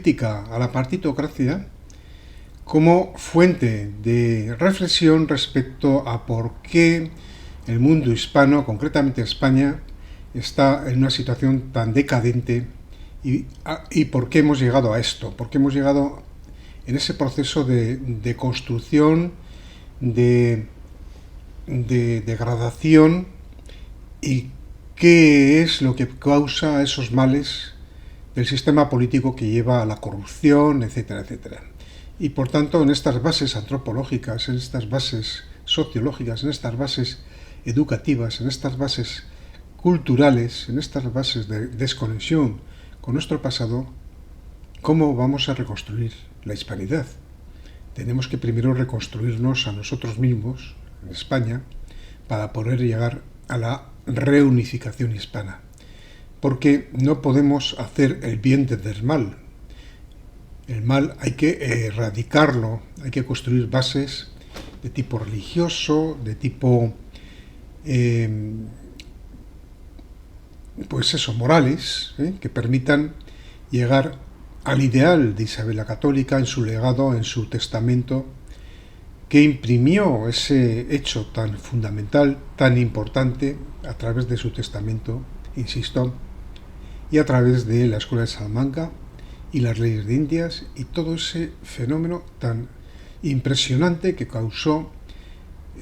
política a la partitocracia como fuente de reflexión respecto a por qué el mundo hispano, concretamente España, está en una situación tan decadente y por qué hemos llegado a esto, por qué hemos llegado en ese proceso de construcción, de degradación, y qué es lo que causa esos males del sistema político que lleva a la corrupción, etcétera, etcétera. Y por tanto, en estas bases antropológicas, en estas bases sociológicas, en estas bases educativas, en estas bases culturales, en estas bases de desconexión con nuestro pasado, ¿cómo vamos a reconstruir la hispanidad? Tenemos que primero reconstruirnos a nosotros mismos, en España, para poder llegar a la reunificación hispana. Porque no podemos hacer el bien desde el mal. El mal hay que erradicarlo, hay que construir bases de tipo religioso, de tipo morales, que permitan llegar al ideal de Isabel la Católica en su legado, en su testamento, que imprimió ese hecho tan fundamental, tan importante, a través de su testamento, insisto, y a través de la Escuela de Salamanca y las leyes de Indias y todo ese fenómeno tan impresionante que causó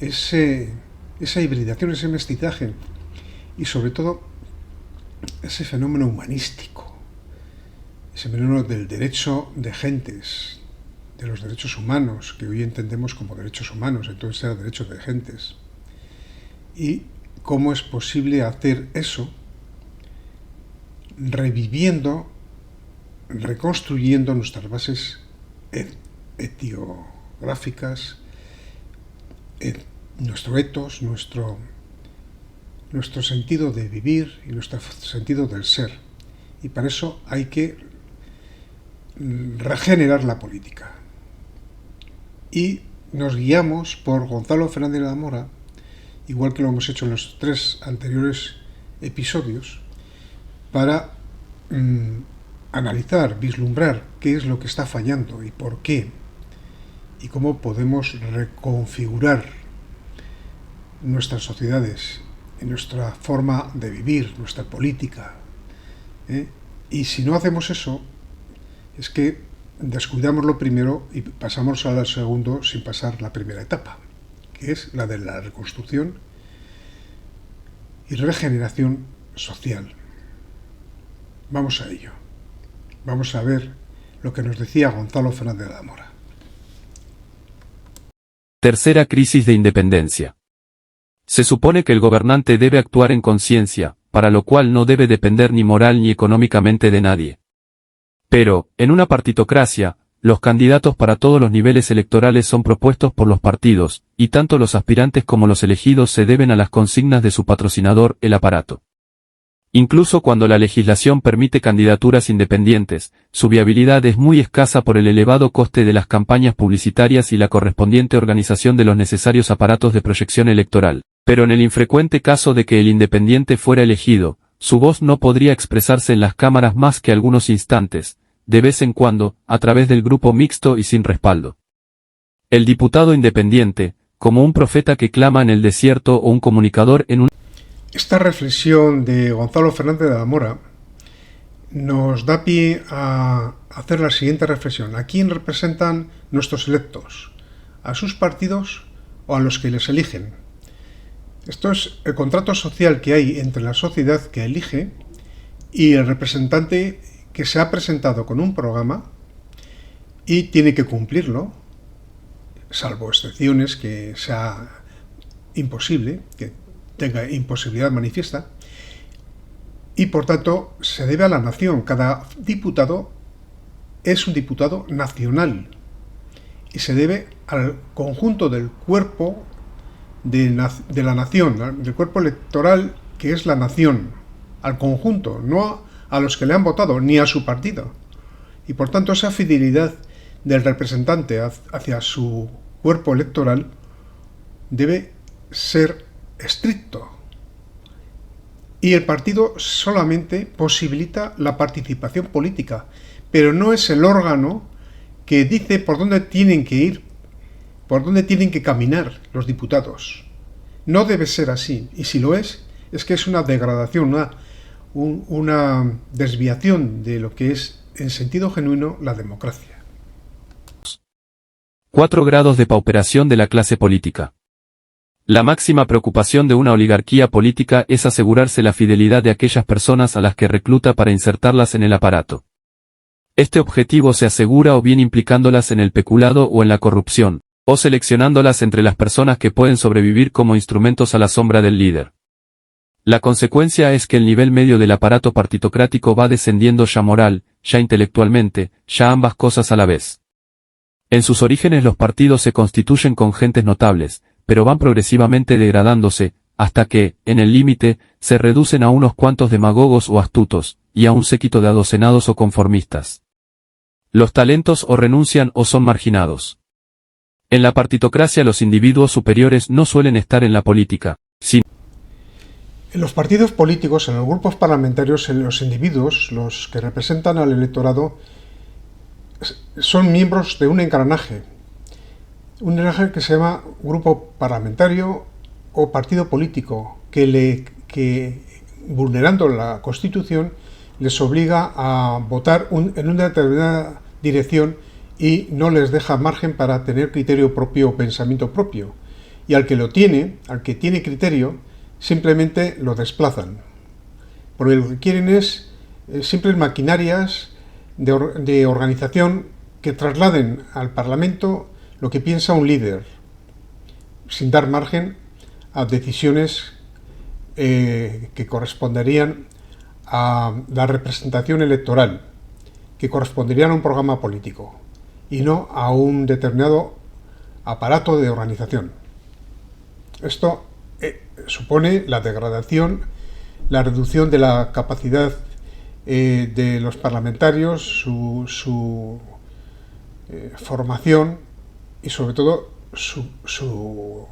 esa hibridación, ese mestizaje y sobre todo ese fenómeno humanístico, ese fenómeno del derecho de gentes, de los derechos humanos, que hoy entendemos como derechos humanos, entonces era derechos de gentes. Y cómo es posible hacer eso reviviendo, reconstruyendo nuestras bases etiográficas, nuestro etos, nuestro sentido de vivir y nuestro sentido del ser. Y para eso hay que regenerar la política. Y nos guiamos por Gonzalo Fernández de la Mora, igual que lo hemos hecho en los 3 anteriores episodios, para analizar, vislumbrar qué es lo que está fallando y por qué, y cómo podemos reconfigurar nuestras sociedades, nuestra forma de vivir, nuestra política. Y si no hacemos eso, es que descuidamos lo primero y pasamos al segundo sin pasar la primera etapa, que es la de la reconstrucción y regeneración social. Vamos a ello. Vamos a ver lo que nos decía Gonzalo Fernández de la Mora. Tercera crisis de independencia. Se supone que el gobernante debe actuar en conciencia, para lo cual no debe depender ni moral ni económicamente de nadie. Pero, en una partitocracia, los candidatos para todos los niveles electorales son propuestos por los partidos, y tanto los aspirantes como los elegidos se deben a las consignas de su patrocinador, el aparato. Incluso cuando la legislación permite candidaturas independientes, su viabilidad es muy escasa por el elevado coste de las campañas publicitarias y la correspondiente organización de los necesarios aparatos de proyección electoral. Pero en el infrecuente caso de que el independiente fuera elegido, su voz no podría expresarse en las cámaras más que algunos instantes, de vez en cuando, a través del grupo mixto y sin respaldo. El diputado independiente, como un profeta que clama en el desierto o un comunicador en un... Esta reflexión de Gonzalo Fernández de la Mora nos da pie a hacer la siguiente reflexión. ¿A quién representan nuestros electos? ¿A sus partidos o a los que les eligen? Esto es el contrato social que hay entre la sociedad que elige y el representante que se ha presentado con un programa y tiene que cumplirlo, salvo excepciones que sea imposible, que tenga imposibilidad manifiesta, y por tanto se debe a la nación. Cada diputado es un diputado nacional y se debe al conjunto del cuerpo de la nación, del cuerpo electoral que es la nación, al conjunto, no a los que le han votado, ni a su partido. Y por tanto esa fidelidad del representante hacia su cuerpo electoral debe ser estricto. Y el partido solamente posibilita la participación política, pero no es el órgano que dice por dónde tienen que ir, por dónde tienen que caminar los diputados. No debe ser así, y si lo es que es una degradación, una desviación de lo que es, en sentido genuino, la democracia. 4 grados de pauperación de la clase política. La máxima preocupación de una oligarquía política es asegurarse la fidelidad de aquellas personas a las que recluta para insertarlas en el aparato. Este objetivo se asegura o bien implicándolas en el peculado o en la corrupción, o seleccionándolas entre las personas que pueden sobrevivir como instrumentos a la sombra del líder. La consecuencia es que el nivel medio del aparato partitocrático va descendiendo ya moral, ya intelectualmente, ya ambas cosas a la vez. En sus orígenes los partidos se constituyen con gentes notables, pero van progresivamente degradándose, hasta que, en el límite, se reducen a unos cuantos demagogos o astutos, y a un séquito de adocenados o conformistas. Los talentos o renuncian o son marginados. En la partitocracia los individuos superiores no suelen estar en la política, sino en los partidos políticos, en los grupos parlamentarios, en los individuos, los que representan al electorado, son miembros de un engranaje que se llama grupo parlamentario o partido político, que vulnerando la Constitución les obliga a votar en una determinada dirección y no les deja margen para tener criterio propio o pensamiento propio. Y al que tiene criterio, simplemente lo desplazan. Porque lo que quieren es simples maquinarias de organización que trasladen al Parlamento lo que piensa un líder, sin dar margen a decisiones que corresponderían a la representación electoral, que corresponderían a un programa político y no a un determinado aparato de organización. Esto supone la degradación, la reducción de la capacidad de los parlamentarios, su formación y sobre todo su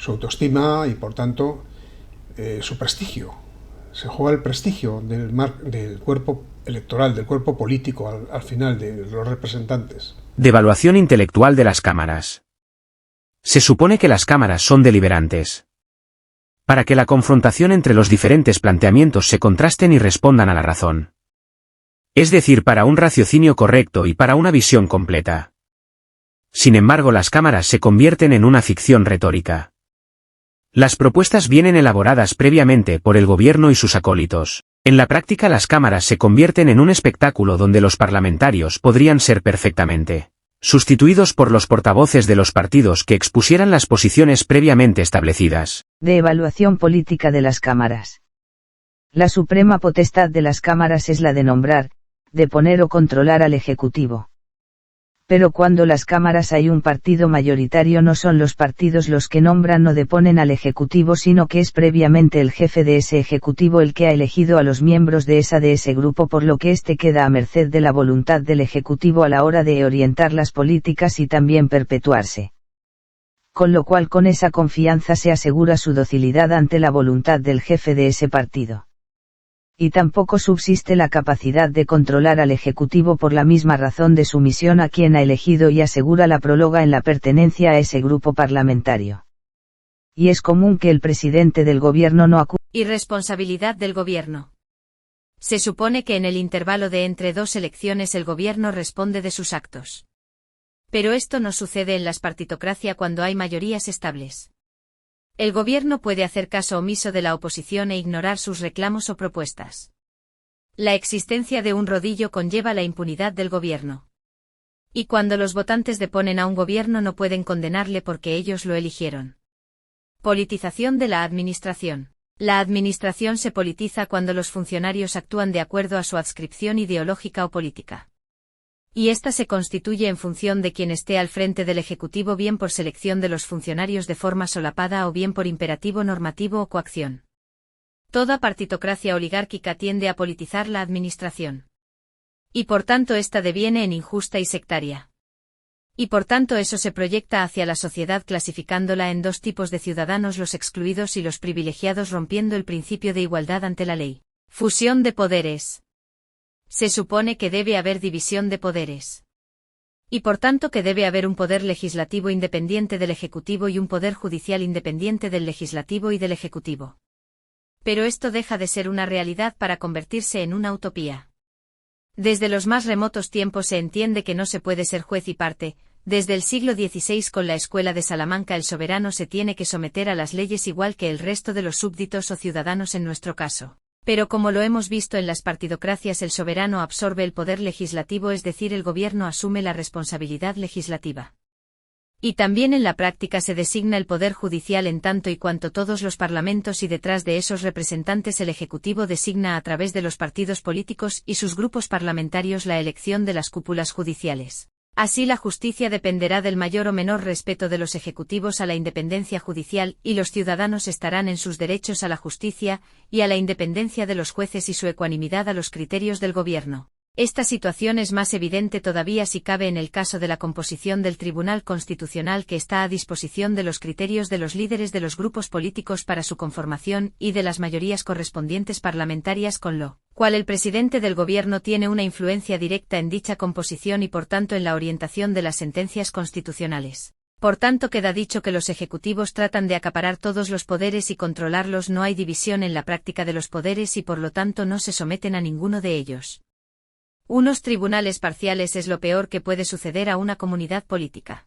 autoestima y por tanto su prestigio. Se juega el prestigio del cuerpo electoral, del cuerpo político al final, de los representantes. Devaluación intelectual de las cámaras. Se supone que las cámaras son deliberantes, para que la confrontación entre los diferentes planteamientos se contrasten y respondan a la razón. Es decir, para un raciocinio correcto y para una visión completa. Sin embargo, las cámaras se convierten en una ficción retórica. Las propuestas vienen elaboradas previamente por el gobierno y sus acólitos. En la práctica, las cámaras se convierten en un espectáculo donde los parlamentarios podrían ser perfectamente sustituidos por los portavoces de los partidos que expusieran las posiciones previamente establecidas. De evaluación política de las cámaras. La suprema potestad de las cámaras es la de nombrar, de poner o controlar al Ejecutivo. Pero cuando las cámaras hay un partido mayoritario, no son los partidos los que nombran o deponen al Ejecutivo, sino que es previamente el jefe de ese Ejecutivo el que ha elegido a los miembros de ese grupo, por lo que éste queda a merced de la voluntad del Ejecutivo a la hora de orientar las políticas y también perpetuarse. Con lo cual, con esa confianza se asegura su docilidad ante la voluntad del jefe de ese partido. Y tampoco subsiste la capacidad de controlar al Ejecutivo por la misma razón de sumisión a quien ha elegido, y asegura la próloga en la pertenencia a ese grupo parlamentario. Y es común que el presidente del gobierno no acude. Irresponsabilidad del gobierno. Se supone que en el intervalo de entre dos elecciones el gobierno responde de sus actos. Pero esto no sucede en las partitocracia cuando hay mayorías estables. El gobierno puede hacer caso omiso de la oposición e ignorar sus reclamos o propuestas. La existencia de un rodillo conlleva la impunidad del gobierno. Y cuando los votantes deponen a un gobierno no pueden condenarle porque ellos lo eligieron. Politización de la administración. La administración se politiza cuando los funcionarios actúan de acuerdo a su adscripción ideológica o política. Y ésta se constituye en función de quien esté al frente del Ejecutivo, bien por selección de los funcionarios de forma solapada o bien por imperativo normativo o coacción. Toda partitocracia oligárquica tiende a politizar la administración. Y por tanto ésta deviene en injusta y sectaria. Y por tanto eso se proyecta hacia la sociedad, clasificándola en dos tipos de ciudadanos: los excluidos y los privilegiados, rompiendo el principio de igualdad ante la ley. Fusión de poderes. Se supone que debe haber división de poderes. Y por tanto que debe haber un poder legislativo independiente del Ejecutivo y un poder judicial independiente del Legislativo y del Ejecutivo. Pero esto deja de ser una realidad para convertirse en una utopía. Desde los más remotos tiempos se entiende que no se puede ser juez y parte. Desde el siglo XVI con la Escuela de Salamanca el soberano se tiene que someter a las leyes igual que el resto de los súbditos o ciudadanos en nuestro caso. Pero como lo hemos visto en las partidocracias, el soberano absorbe el poder legislativo, es decir, el gobierno asume la responsabilidad legislativa. Y también en la práctica se designa el poder judicial en tanto y cuanto todos los parlamentos y detrás de esos representantes el Ejecutivo designa a través de los partidos políticos y sus grupos parlamentarios la elección de las cúpulas judiciales. Así la justicia dependerá del mayor o menor respeto de los ejecutivos a la independencia judicial y los ciudadanos estarán en sus derechos a la justicia y a la independencia de los jueces y su ecuanimidad a los criterios del gobierno. Esta situación es más evidente todavía si cabe en el caso de la composición del Tribunal Constitucional, que está a disposición de los criterios de los líderes de los grupos políticos para su conformación y de las mayorías correspondientes parlamentarias, con lo cual el presidente del gobierno tiene una influencia directa en dicha composición y por tanto en la orientación de las sentencias constitucionales. Por tanto queda dicho que los ejecutivos tratan de acaparar todos los poderes y controlarlos, no hay división en la práctica de los poderes y por lo tanto no se someten a ninguno de ellos. Unos tribunales parciales es lo peor que puede suceder a una comunidad política.